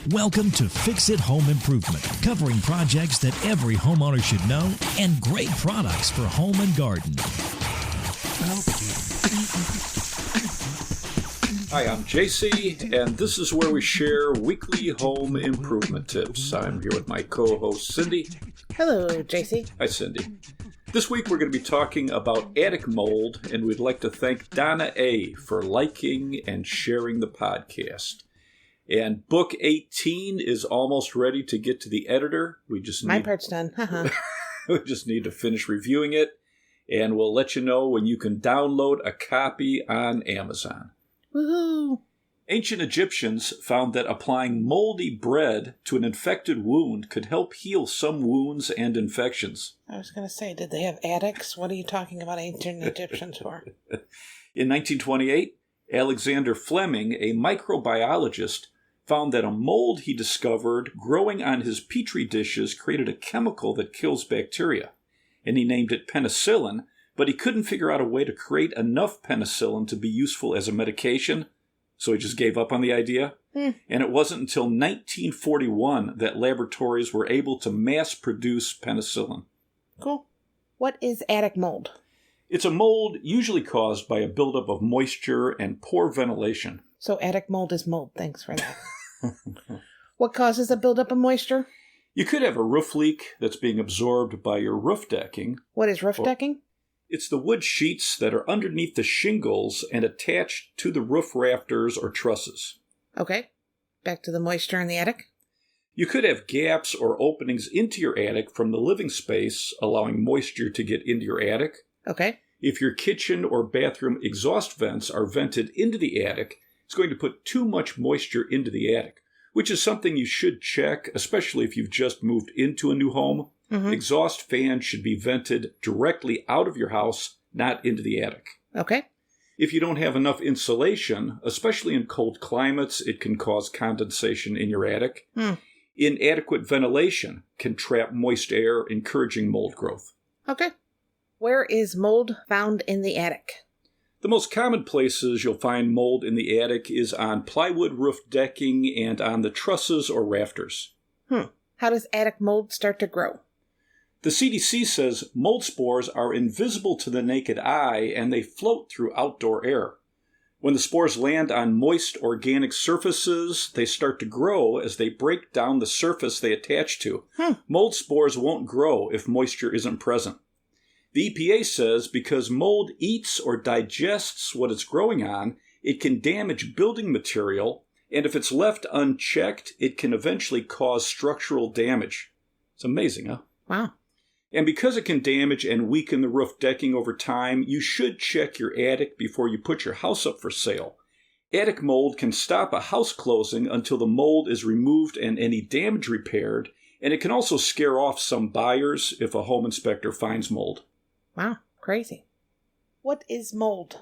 Welcome to Fix It Home Improvement, covering projects that every homeowner should know and great products for home and garden. Hi, I'm JC, and this is where we share weekly home improvement tips. I'm here with my co-host, Cindy. Hello, JC. Hi, Cindy. This week we're going to be talking about attic mold, and we'd like to thank Donna A. for liking and sharing the podcast. And book 18 is almost ready to get to the editor. My part's done. We just need to finish reviewing it, and we'll let you know when you can download a copy on Amazon. Woohoo! Ancient Egyptians found that applying moldy bread to an infected wound could help heal some wounds and infections. I was going to say, did they have attics? What are you talking about ancient Egyptians for? In 1928, Alexander Fleming, a microbiologist, found that a mold he discovered growing on his petri dishes created a chemical that kills bacteria, and he named it penicillin, but he couldn't figure out a way to create enough penicillin to be useful as a medication, so he just gave up on the idea. And it wasn't until 1941 that laboratories were able to mass produce penicillin. Cool. What is attic mold? It's a mold usually caused by a buildup of moisture and poor ventilation. So attic mold is mold. Thanks for that. What causes a buildup of moisture? You could have a roof leak that's being absorbed by your roof decking. What is roof decking? It's the wood sheets that are underneath the shingles and attached to the roof rafters or trusses. Okay. Back to the moisture in the attic. You could have gaps or openings into your attic from the living space, allowing moisture to get into your attic. Okay. If your kitchen or bathroom exhaust vents are vented into the attic, it's going to put too much moisture into the attic, which is something you should check, especially if you've just moved into a new home. Mm-hmm. Exhaust fans should be vented directly out of your house, not into the attic. Okay. If you don't have enough insulation, especially in cold climates, it can cause condensation in your attic. Inadequate ventilation can trap moist air, encouraging mold growth. Okay. Where is mold found in the attic? The most common places you'll find mold in the attic is on plywood roof decking and on the trusses or rafters. How does attic mold start to grow? The CDC says mold spores are invisible to the naked eye and they float through outdoor air. When the spores land on moist organic surfaces, they start to grow as they break down the surface they attach to. Mold spores won't grow if moisture isn't present. The EPA says because mold eats or digests what it's growing on, it can damage building material, and if it's left unchecked, it can eventually cause structural damage. It's amazing, huh? Wow. And because it can damage and weaken the roof decking over time, you should check your attic before you put your house up for sale. Attic mold can stop a house closing until the mold is removed and any damage repaired, and it can also scare off some buyers if a home inspector finds mold. Wow, crazy. What is mold?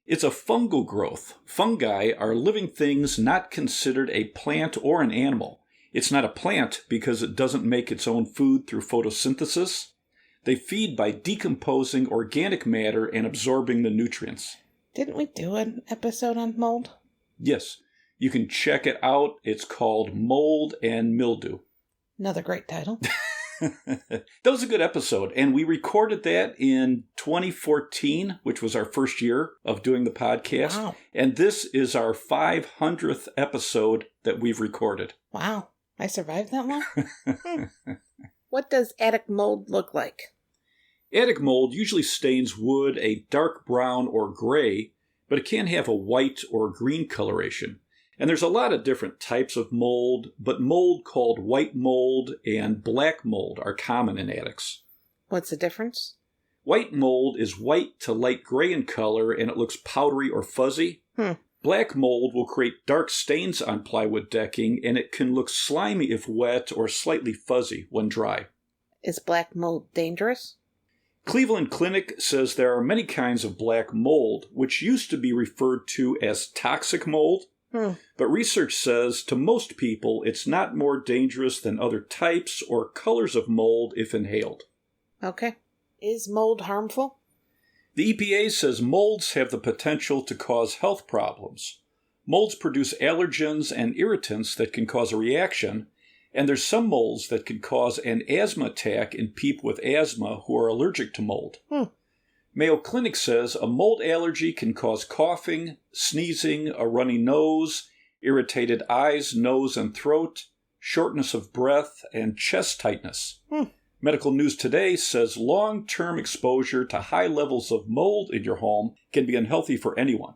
It's a fungal growth. Fungi are living things not considered a plant or an animal. It's not a plant because it doesn't make its own food through photosynthesis. They feed by decomposing organic matter and absorbing the nutrients. Didn't we do an episode on mold? Yes. You can check it out. It's called Mold and Mildew. Another great title. That was a good episode, and we recorded that in 2014, which was our first year of doing the podcast. Wow. And this is our 500th episode that we've recorded. Wow. I survived that long? What does attic mold look like? Attic mold usually stains wood a dark brown or gray, but it can have a white or green coloration. And there's a lot of different types of mold, but mold called white mold and black mold are common in attics. What's the difference? White mold is white to light gray in color, and it looks powdery or fuzzy. Black mold will create dark stains on plywood decking, and it can look slimy if wet or slightly fuzzy when dry. Is black mold dangerous? Cleveland Clinic says there are many kinds of black mold, which used to be referred to as toxic mold. But research says to most people it's not more dangerous than other types or colors of mold if inhaled. Okay. Is mold harmful? The EPA says molds have the potential to cause health problems. Molds produce allergens and irritants that can cause a reaction, and there's some molds that can cause an asthma attack in people with asthma who are allergic to mold. Mayo Clinic says a mold allergy can cause coughing, sneezing, a runny nose, irritated eyes, nose, and throat, shortness of breath, and chest tightness. Medical News Today says long-term exposure to high levels of mold in your home can be unhealthy for anyone.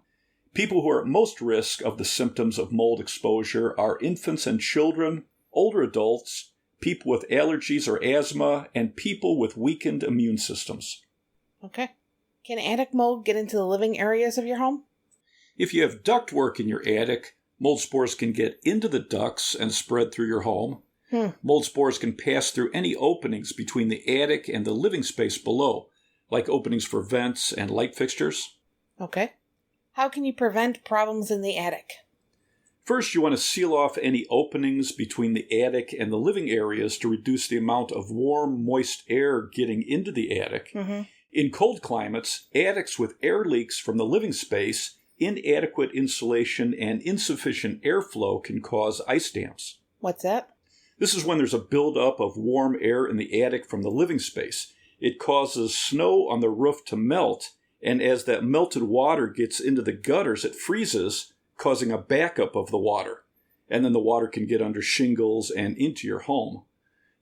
People who are at most risk of the symptoms of mold exposure are infants and children, older adults, people with allergies or asthma, and people with weakened immune systems. Okay. Can attic mold get into the living areas of your home? If you have ductwork in your attic, mold spores can get into the ducts and spread through your home. Mold spores can pass through any openings between the attic and the living space below, like openings for vents and light fixtures. Okay. How can you prevent problems in the attic? First, you want to seal off any openings between the attic and the living areas to reduce the amount of warm, moist air getting into the attic. In cold climates, attics with air leaks from the living space, inadequate insulation, and insufficient airflow can cause ice dams. What's that? This is when there's a buildup of warm air in the attic from the living space. It causes snow on the roof to melt, and as that melted water gets into the gutters, it freezes, causing a backup of the water. And then the water can get under shingles and into your home.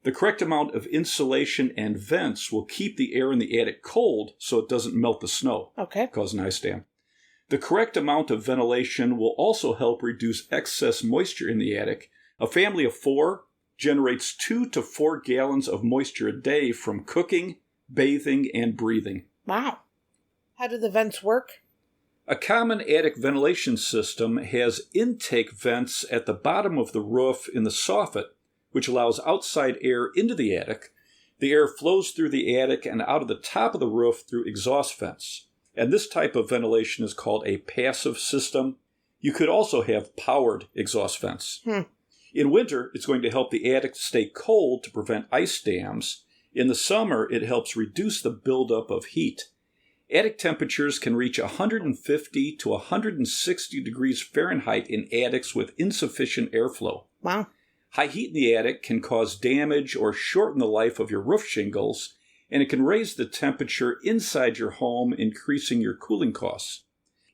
The correct amount of insulation and vents will keep the air in the attic cold so it doesn't melt the snow, cause an ice dam. The correct amount of ventilation will also help reduce excess moisture in the attic. A family of 4 generates 2 to 4 gallons of moisture a day from cooking, bathing, and breathing. Wow. How do the vents work? A common attic ventilation system has intake vents at the bottom of the roof in the soffit, which allows outside air into the attic. The air flows through the attic and out of the top of the roof through exhaust vents. And this type of ventilation is called a passive system. You could also have powered exhaust vents. In winter, it's going to help the attic stay cold to prevent ice dams. In the summer, it helps reduce the buildup of heat. Attic temperatures can reach 150 to 160 degrees Fahrenheit in attics with insufficient airflow. Wow. High heat in the attic can cause damage or shorten the life of your roof shingles, and it can raise the temperature inside your home, increasing your cooling costs.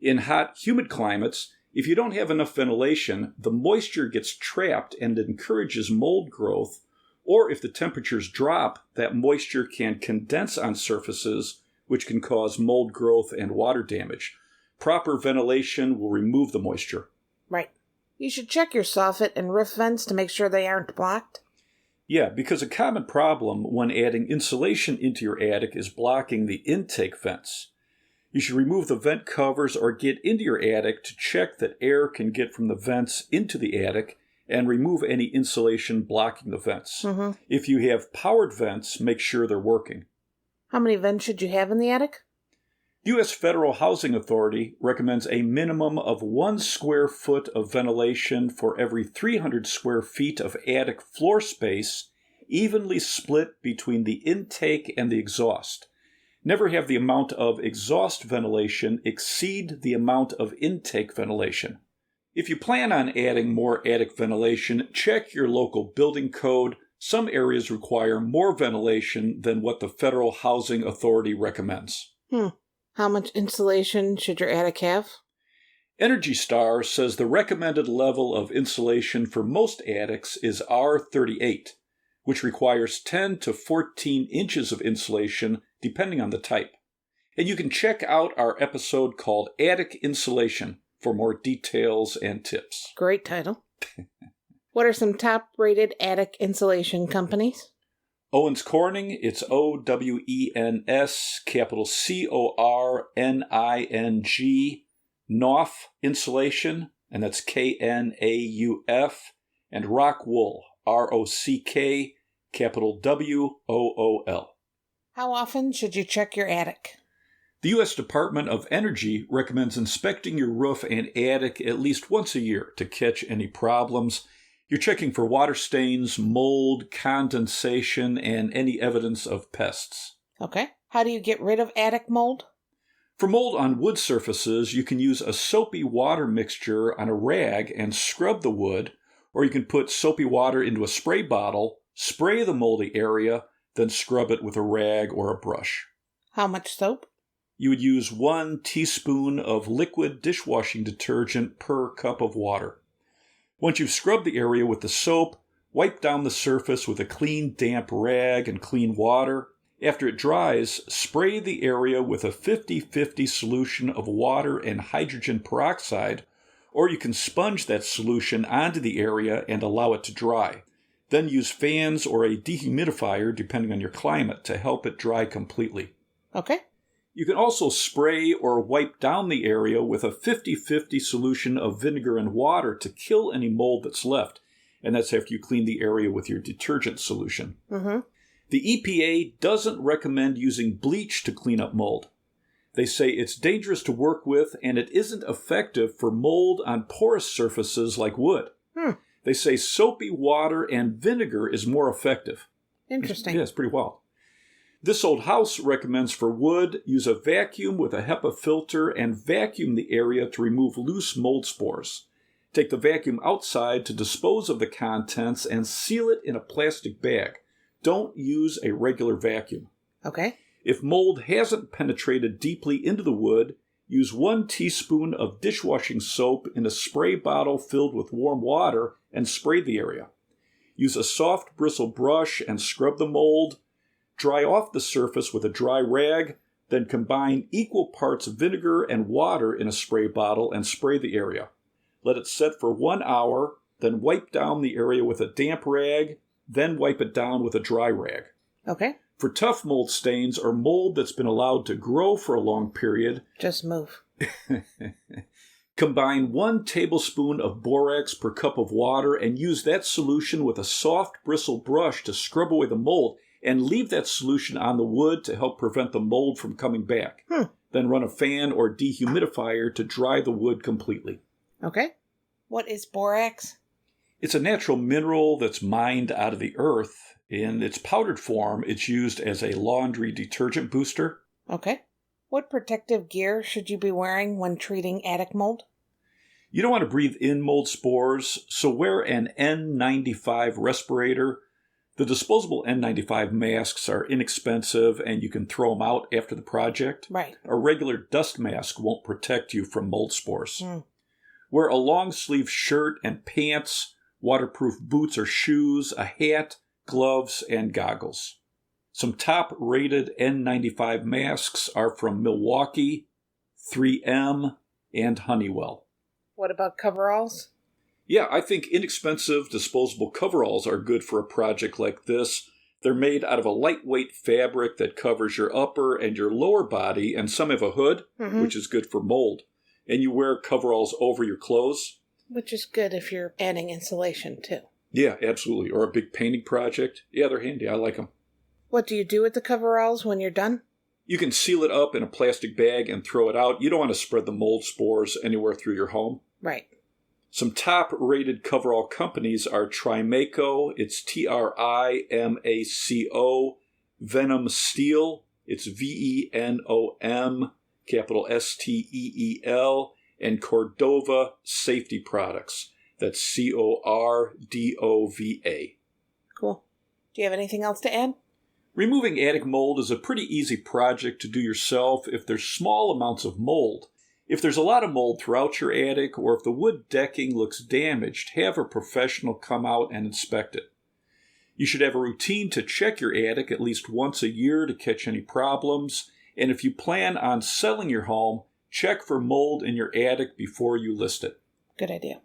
In hot, humid climates, if you don't have enough ventilation, the moisture gets trapped and encourages mold growth, or if the temperatures drop, that moisture can condense on surfaces, which can cause mold growth and water damage. Proper ventilation will remove the moisture. Right. You should check your soffit and roof vents to make sure they aren't blocked. Yeah, because a common problem when adding insulation into your attic is blocking the intake vents. You should remove the vent covers or get into your attic to check that air can get from the vents into the attic and remove any insulation blocking the vents. If you have powered vents, make sure they're working. How many vents should you have in the attic? U.S. Federal Housing Authority recommends a minimum of 1 square foot of ventilation for every 300 square feet of attic floor space, evenly split between the intake and the exhaust. Never have the amount of exhaust ventilation exceed the amount of intake ventilation. If you plan on adding more attic ventilation, check your local building code. Some areas require more ventilation than what the Federal Housing Authority recommends. How much insulation should your attic have? Energy Star says the recommended level of insulation for most attics is R38, which requires 10 to 14 inches of insulation depending on the type. And you can check out our episode called Attic Insulation for more details and tips. Great title. What are some top-rated attic insulation companies? Owens Corning, it's O-W-E-N-S, capital C-O-R-N-I-N-G, Knauf Insulation, and that's K-N-A-U-F, and Rock Wool, R-O-C-K, capital W-O-O-L. How often should you check your attic? The U.S. Department of Energy recommends inspecting your roof and attic at least once a year to catch any problems. You're checking for water stains, mold, condensation, and any evidence of pests. Okay. How do you get rid of attic mold? For mold on wood surfaces, you can use a soapy water mixture on a rag and scrub the wood, or you can put soapy water into a spray bottle, spray the moldy area, then scrub it with a rag or a brush. How much soap? You would use 1 teaspoon of liquid dishwashing detergent per cup of water. Once you've scrubbed the area with the soap, wipe down the surface with a clean, damp rag and clean water. After it dries, spray the area with a 50-50 solution of water and hydrogen peroxide, or you can sponge that solution onto the area and allow it to dry. Then use fans or a dehumidifier, depending on your climate, to help it dry completely. Okay. You can also spray or wipe down the area with a 50-50 solution of vinegar and water to kill any mold that's left, and that's after you clean the area with your detergent solution. Mm-hmm. The EPA doesn't recommend using bleach to clean up mold. They say it's dangerous to work with and it isn't effective for mold on porous surfaces like wood. They say soapy water and vinegar is more effective. Interesting. Yeah, it's pretty wild. This Old House recommends for wood, use a vacuum with a HEPA filter and vacuum the area to remove loose mold spores. Take the vacuum outside to dispose of the contents and seal it in a plastic bag. Don't use a regular vacuum. Okay. If mold hasn't penetrated deeply into the wood, use 1 teaspoon of dishwashing soap in a spray bottle filled with warm water and spray the area. Use a soft bristle brush and scrub the mold. Dry off the surface with a dry rag, then combine equal parts of vinegar and water in a spray bottle and spray the area. Let it set for 1 hour, then wipe down the area with a damp rag, then wipe it down with a dry rag. Okay. For tough mold stains or mold that's been allowed to grow for a long period, Just move. combine 1 tablespoon of borax per cup of water and use that solution with a soft bristle brush to scrub away the mold and leave that solution on the wood to help prevent the mold from coming back. Then run a fan or dehumidifier to dry the wood completely. Okay. What is borax? It's a natural mineral that's mined out of the earth. In its powdered form, it's used as a laundry detergent booster. Okay. What protective gear should you be wearing when treating attic mold? You don't want to breathe in mold spores, so wear an N95 respirator. The disposable N95 masks are inexpensive and you can throw them out after the project. Right. A regular dust mask won't protect you from mold spores. Wear a long-sleeve shirt and pants, waterproof boots or shoes, a hat, gloves, and goggles. Some top-rated N95 masks are from Milwaukee, 3M, and Honeywell. What about coveralls? Yeah, I think inexpensive disposable coveralls are good for a project like this. They're made out of a lightweight fabric that covers your upper and your lower body, and some have a hood, which is good for mold. And you wear coveralls over your clothes. Which is good if you're adding insulation, too. Yeah, absolutely. Or a big painting project. Yeah, they're handy. I like them. What do you do with the coveralls when you're done? You can seal it up in a plastic bag and throw it out. You don't want to spread the mold spores anywhere through your home. Right. Some top-rated coverall companies are Trimaco, it's Trimaco, Venom Steel, it's Venom, capital Steel, and Cordova Safety Products, that's Cordova. Cool. Do you have anything else to add? Removing attic mold is a pretty easy project to do yourself if there's small amounts of mold. If there's a lot of mold throughout your attic, or if the wood decking looks damaged, have a professional come out and inspect it. You should have a routine to check your attic at least once a year to catch any problems, and if you plan on selling your home, check for mold in your attic before you list it. Good idea.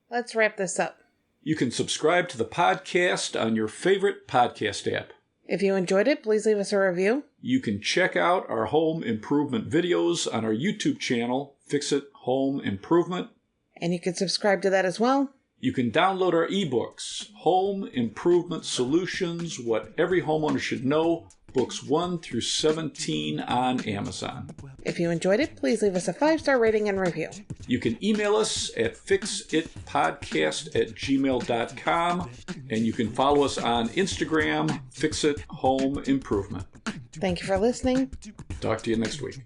Let's wrap this up. You can subscribe to the podcast on your favorite podcast app. If you enjoyed it, please leave us a review. You can check out our home improvement videos on our YouTube channel, Fix It Home Improvement. And you can subscribe to that as well. You can download our ebooks, Home Improvement Solutions, What Every Homeowner Should Know, books 1 through 17 on Amazon. If you enjoyed it, please leave us a 5-star rating and review. You can email us at fixitpodcast@gmail.com, and you can follow us on Instagram, Fix It Home Improvement. Thank you for listening. Talk to you next week.